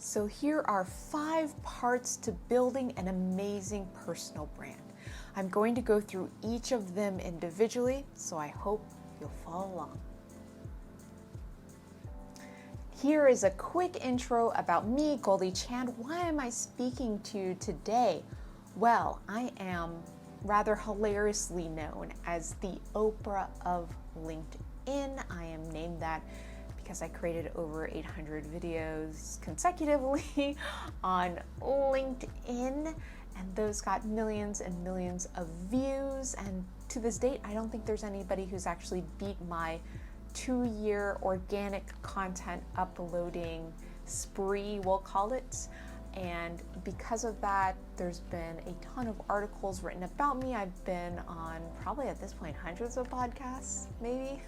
So here are 5 parts to building an amazing personal brand. I'm going to go through each of them individually, so I hope you'll follow along. Here is a quick intro about me, Goldie Chan. Why am I speaking to you today? Well, I am rather hilariously known as the Oprah of LinkedIn. I am named that because I created over 800 videos consecutively on LinkedIn, and those got millions and millions of views. And to this date, I don't think there's anybody who's actually beat my 2-year organic content uploading spree, we'll call it. And because of that, there's been a ton of articles written about me. I've been on probably at this point hundreds of podcasts, maybe.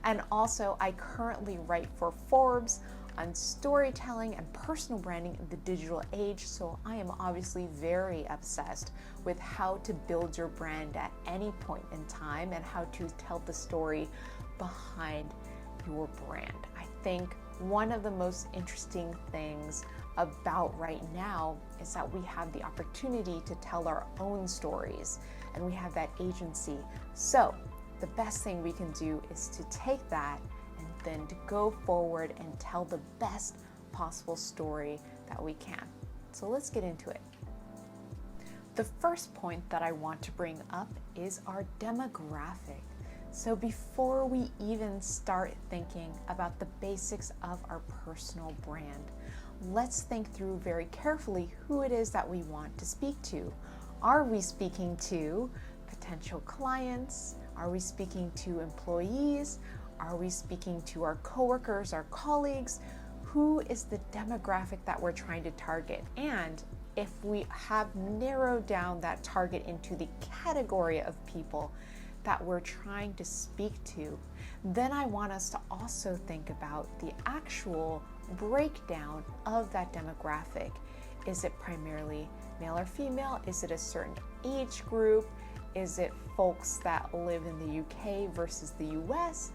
And also I currently write for Forbes on storytelling and personal branding in the digital age. So I am obviously very obsessed with how to build your brand at any point in time and how to tell the story behind your brand. I think one of the most interesting things about right now is that we have the opportunity to tell our own stories and we have that agency. So the best thing we can do is to take that and then to go forward and tell the best possible story that we can. So let's get into it. The first point that I want to bring up is our demographic. So before we even start thinking about the basics of our personal brand, let's think through very carefully who it is that we want to speak to. Are we speaking to potential clients? Are we speaking to employees? Are we speaking to our coworkers, our colleagues? Who is the demographic that we're trying to target? And if we have narrowed down that target into the category of people that we're trying to speak to, then I want us to also think about the actual breakdown of that demographic. Is it primarily male or female? Is it a certain age group? Is it folks that live in the UK versus the US?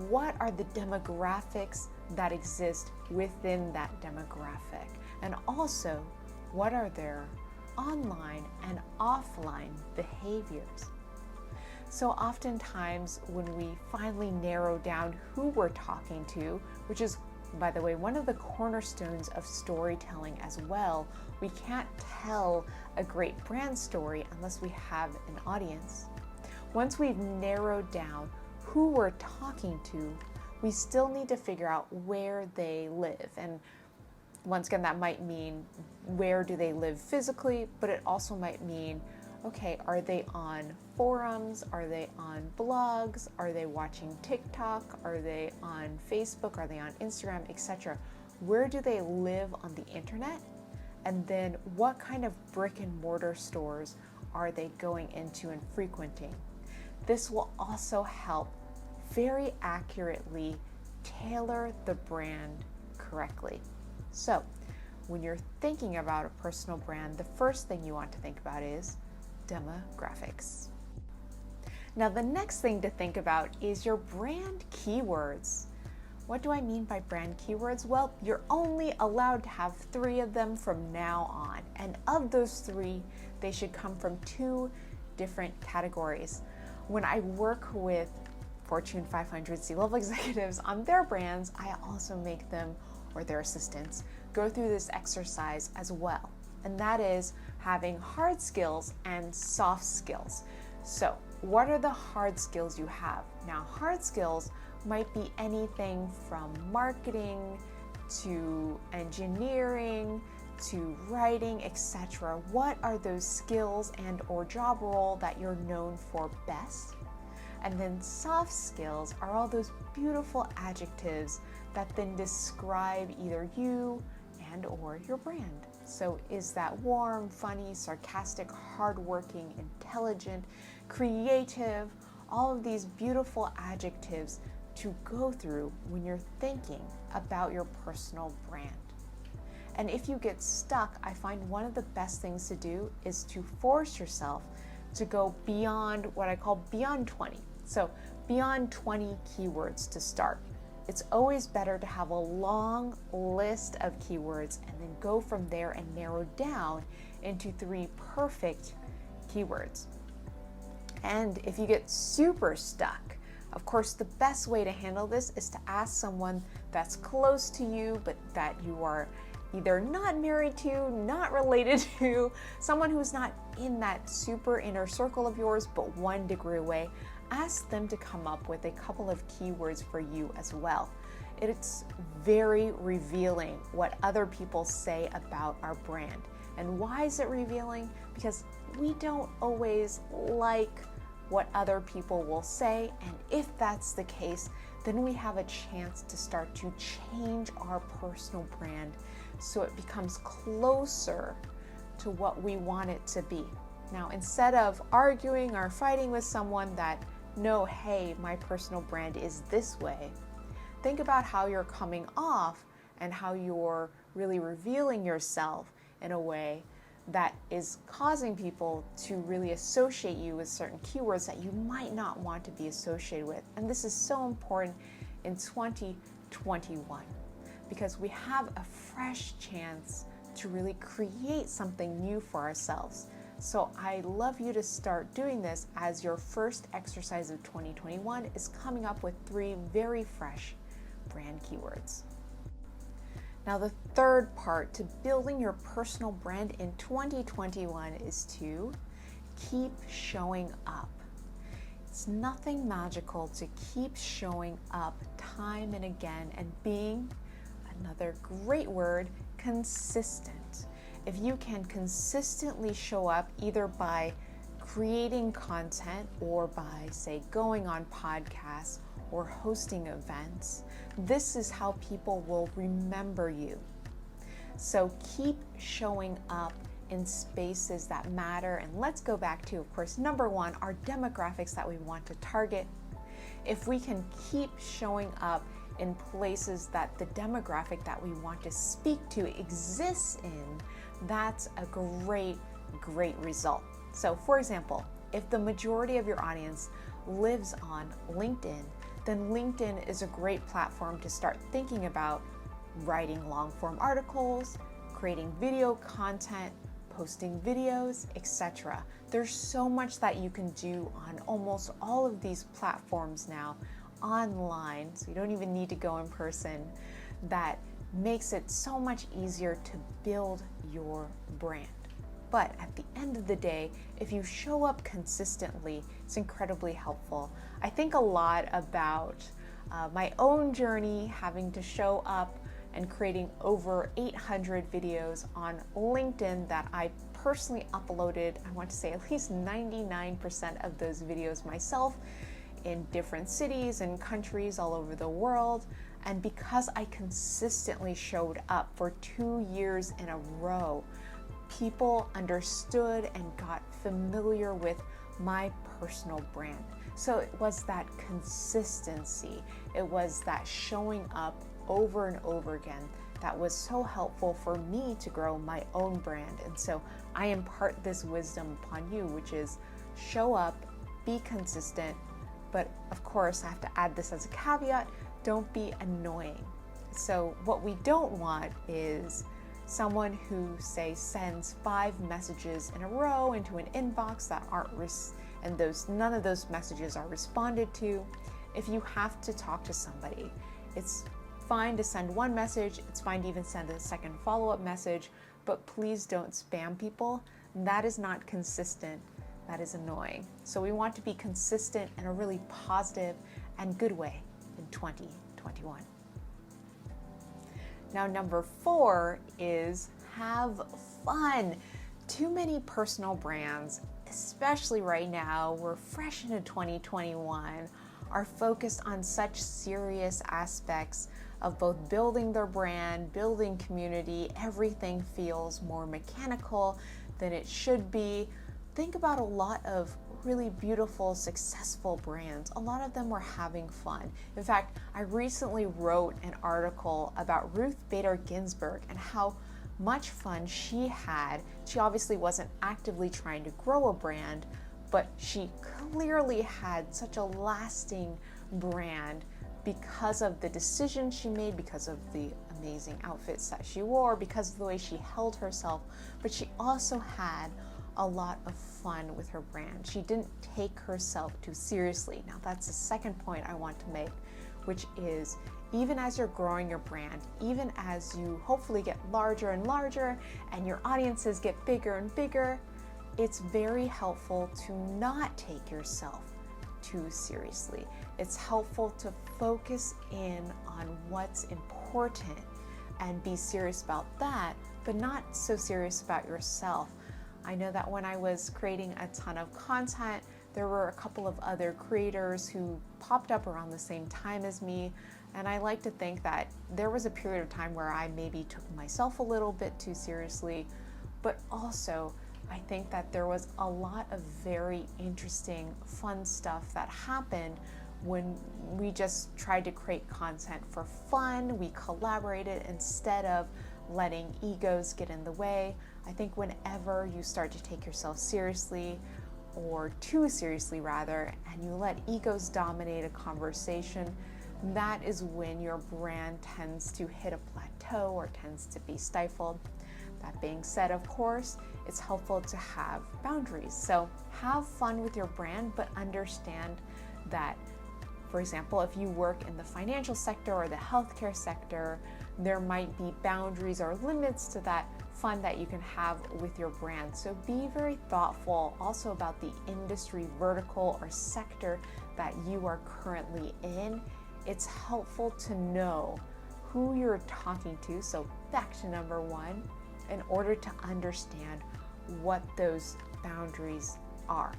What are the demographics that exist within that demographic? And also, what are their online and offline behaviors? So oftentimes when we finally narrow down who we're talking to, which is, by the way, one of the cornerstones of storytelling as well, we can't tell a great brand story unless we have an audience. Once we've narrowed down who we're talking to, we still need to figure out where they live. And once again, that might mean where do they live physically, but it also might mean, okay, are they on forums? Are they on blogs? Are they watching TikTok? Are they on Facebook? Are they on Instagram, etc.? Where do they live on the internet? And then what kind of brick and mortar stores are they going into and frequenting? This will also help very accurately tailor the brand correctly. So when you're thinking about a personal brand, the first thing you want to think about is demographics. Now, the next thing to think about is your brand keywords. What do I mean by brand keywords? Well, you're only allowed to have 3 of them from now on. And of those 3, they should come from 2 different categories. When I work with Fortune 500 C-level executives on their brands, I also make them, or their assistants, go through this exercise as well. And that is having hard skills and soft skills. So what are the hard skills you have? Now, hard skills might be anything from marketing to engineering to writing, etc. What are those skills and or job role that you're known for best? And then soft skills are all those beautiful adjectives that then describe either you and or your brand. So is that warm, funny, sarcastic, hardworking, intelligent, creative, all of these beautiful adjectives to go through when you're thinking about your personal brand. And if you get stuck, I find one of the best things to do is to force yourself to go beyond what I call beyond 20. So beyond 20 keywords to start. it's always better to have a long list of keywords and then go from there and narrow down into 3 perfect keywords. And if you get super stuck, of course, the best way to handle this is to ask someone that's close to you, but that you are either not married to, not related to, someone who's not in that super inner circle of yours, but 1 degree away. Ask them to come up with a couple of keywords for you as well. It's very revealing what other people say about our brand. And why is it revealing? Because we don't always like what other people will say, and if that's the case, then we have a chance to start to change our personal brand so it becomes closer to what we want it to be. Now, instead of arguing or fighting with someone that, no, hey, my personal brand is this way, think about how you're coming off and how you're really revealing yourself in a way that is causing people to really associate you with certain keywords that you might not want to be associated with. And this is so important in 2021 because we have a fresh chance to really create something new for ourselves. So I love you to start doing this as your first exercise of 2021 is coming up with 3 very fresh brand keywords. Now, the third part to building your personal brand in 2021 is to keep showing up. It's nothing magical to keep showing up time and again and being, another great word, consistent. If you can consistently show up either by creating content or by, say, going on podcasts or hosting events, this is how people will remember you. So keep showing up in spaces that matter. And let's go back to, of course, number 1, our demographics that we want to target. If we can keep showing up in places that the demographic that we want to speak to exists in, that's a great result. So for example, if the majority of your audience lives on LinkedIn, then LinkedIn is a great platform to start thinking about writing long-form articles, creating video content, posting videos, etc. There's so much that you can do on almost all of these platforms now online, so you don't even need to go in person, that makes it so much easier to build your brand. But at the end of the day, if you show up consistently, it's incredibly helpful. I think a lot about my own journey having to show up and creating over 800 videos on LinkedIn that I personally uploaded. I want to say at least 99% of those videos myself in different cities and countries all over the world. And because I consistently showed up for 2 years in a row, people understood and got familiar with my personal brand. So it was that consistency, it was that showing up over and over again that was so helpful for me to grow my own brand. And so I impart this wisdom upon you, which is show up, be consistent, but of course I have to add this as a caveat, don't be annoying. So what we don't want is someone who, say, sends 5 messages in a row into an inbox that aren't none of those messages are responded to. If you have to talk to somebody, it's fine to send 1 message, it's fine to even send a second follow-up message, but please don't spam people. That is not consistent, that is annoying. So we want to be consistent in a really positive and good way in 2021. Now, number 4 is have fun. Too many personal brands, especially right now, we're fresh into 2021, are focused on such serious aspects of both building their brand, building community. Everything feels more mechanical than it should be. Think about a lot of really beautiful, successful brands. A lot of them were having fun. In fact, I recently wrote an article about Ruth Bader Ginsburg and how much fun she had. She obviously wasn't actively trying to grow a brand, but she clearly had such a lasting brand because of the decisions she made, because of the amazing outfits that she wore, because of the way she held herself, but she also had a lot of fun with her brand. She didn't take herself too seriously. Now that's the second point I want to make, which is even as you're growing your brand, even as you hopefully get larger and larger and your audiences get bigger and bigger, it's very helpful to not take yourself too seriously. It's helpful to focus in on what's important and be serious about that, but not so serious about yourself. I know that when I was creating a ton of content, there were a couple of other creators who popped up around the same time as me, and I like to think that there was a period of time where I maybe took myself a little bit too seriously, but also I think that there was a lot of very interesting, fun stuff that happened when we just tried to create content for fun. We collaborated instead of letting egos get in the way. I think whenever you start to take yourself seriously, or too seriously rather, and you let egos dominate a conversation, that is when your brand tends to hit a plateau or tends to be stifled. That being said, of course, it's helpful to have boundaries. So have fun with your brand, but understand that, for example, if you work in the financial sector or the healthcare sector, there might be boundaries or limits to that fun that you can have with your brand. So be very thoughtful also about the industry vertical or sector that you are currently in. It's helpful to know who you're talking to. So back to number one, in order to understand what those boundaries are.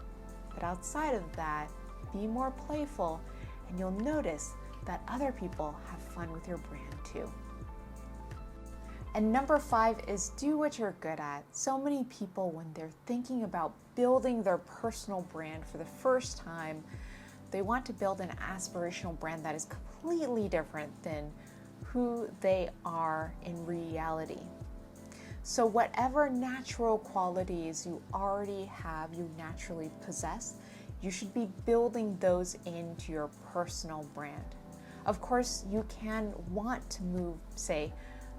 But outside of that, be more playful, and you'll notice that other people have fun with your brand too. And number 5 is do what you're good at. So many people, when they're thinking about building their personal brand for the first time, they want to build an aspirational brand that is completely different than who they are in reality. So whatever natural qualities you already have, you naturally possess, you should be building those into your personal brand. Of course, you can want to move, say,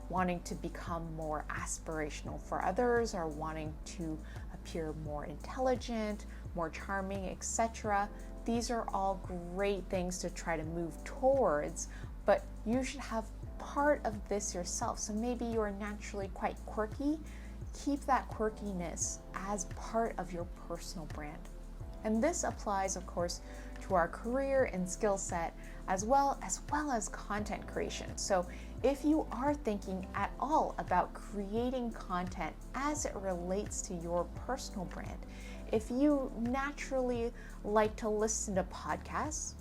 wanting to become more aspirational for others or wanting to appear more intelligent, more charming, etc. These are all great things to try to move towards, but you should have part of this yourself. So maybe you're naturally quite quirky. Keep that quirkiness as part of your personal brand. And this applies, of course, to our career and skill set as well as content creation. So if you are thinking at all about creating content as it relates to your personal brand, if you naturally like to listen to podcasts,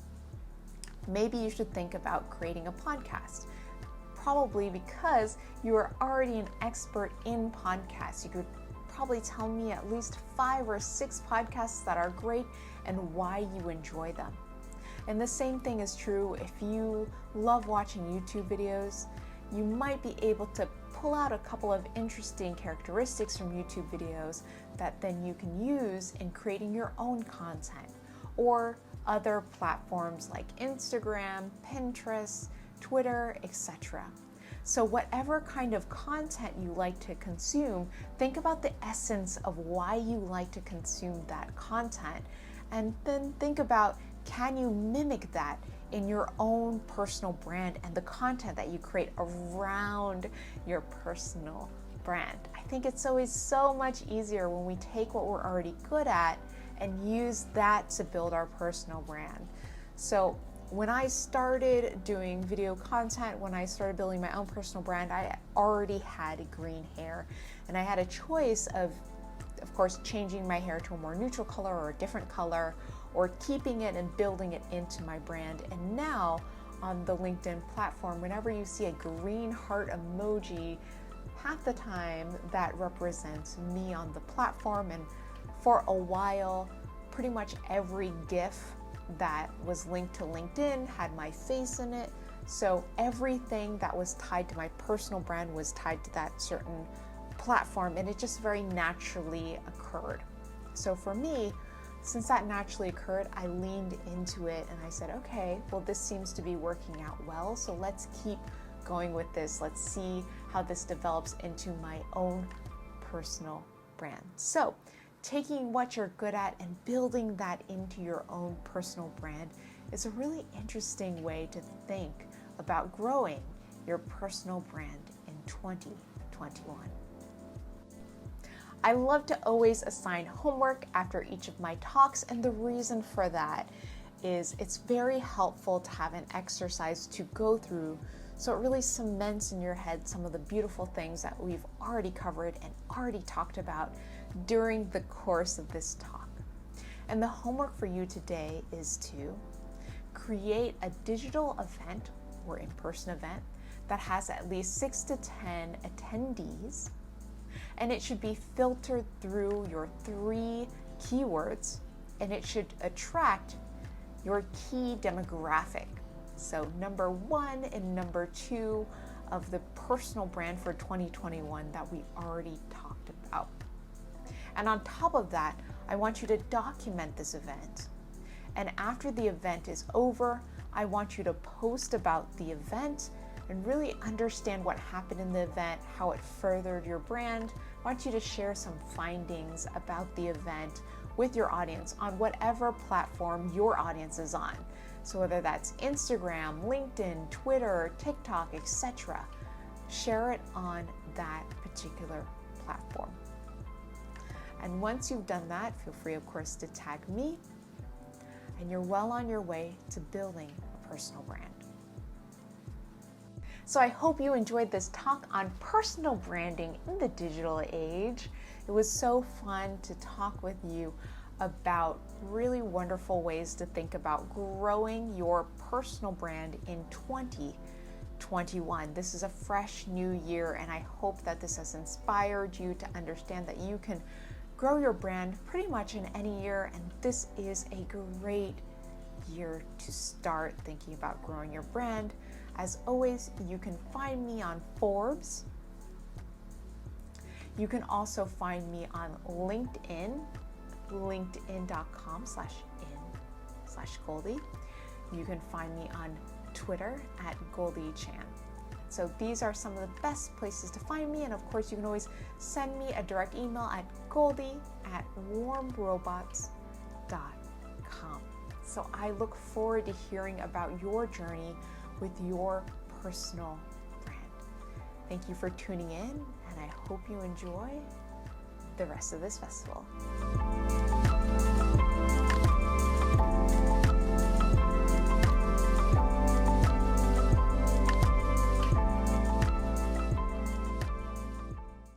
maybe you should think about creating a podcast. Probably because you are already an expert in podcasts. You could probably tell me at least 5 or 6 podcasts that are great and why you enjoy them. And the same thing is true if you love watching YouTube videos. You might be able to pull out a couple of interesting characteristics from YouTube videos that then you can use in creating your own content, or other platforms like Instagram, Pinterest, Twitter, etc. So whatever kind of content you like to consume, think about the essence of why you like to consume that content, and then think about, can you mimic that in your own personal brand and the content that you create around your personal brand. I think it's always so much easier when we take what we're already good at and use that to build our personal brand. So when I started doing video content, when I started building my own personal brand, I already had green hair, and I had a choice of course, changing my hair to a more neutral color or a different color, or keeping it and building it into my brand. And now on the LinkedIn platform, whenever you see a green heart emoji, half the time that represents me on the platform. And for a while, pretty much every GIF that was linked to LinkedIn had my face in it. So everything that was tied to my personal brand was tied to that certain platform, and it just very naturally occurred. So for me, since that naturally occurred, I leaned into it and I said, okay, well, this seems to be working out well, so let's keep going with this. Let's see how this develops into my own personal brand. So, taking what you're good at and building that into your own personal brand is a really interesting way to think about growing your personal brand in 2021. I love to always assign homework after each of my talks, and the reason for that is it's very helpful to have an exercise to go through so it really cements in your head some of the beautiful things that we've already covered and already talked about during the course of this talk. And the homework for you today is to create a digital event or in-person event that has at least 6 to 10 attendees, and it should be filtered through your 3 keywords, and it should attract your key demographic. So number 1 and number 2 of the personal brand for 2021 that we already talked about. And on top of that, I want you to document this event. And after the event is over, I want you to post about the event and really understand what happened in the event, how it furthered your brand. I want you to share some findings about the event with your audience on whatever platform your audience is on. So whether that's Instagram, LinkedIn, Twitter, TikTok, etc., share it on that particular platform. And once you've done that, feel free, of course, to tag me, and you're well on your way to building a personal brand. So I hope you enjoyed this talk on personal branding in the digital age. It was so fun to talk with you about really wonderful ways to think about growing your personal brand in 2021. This is a fresh new year, and I hope that this has inspired you to understand that you can grow your brand pretty much in any year, and this is a great year to start thinking about growing your brand. As always, you can find me on Forbes. You can also find me on LinkedIn, linkedin.com/in/Goldie. You can find me on Twitter at Goldie Chan. So these are some of the best places to find me, and of course you can always send me a direct email at goldie@warmrobots.com. So I look forward to hearing about your journey with your personal brand. Thank you for tuning in, and I hope you enjoy the rest of this festival.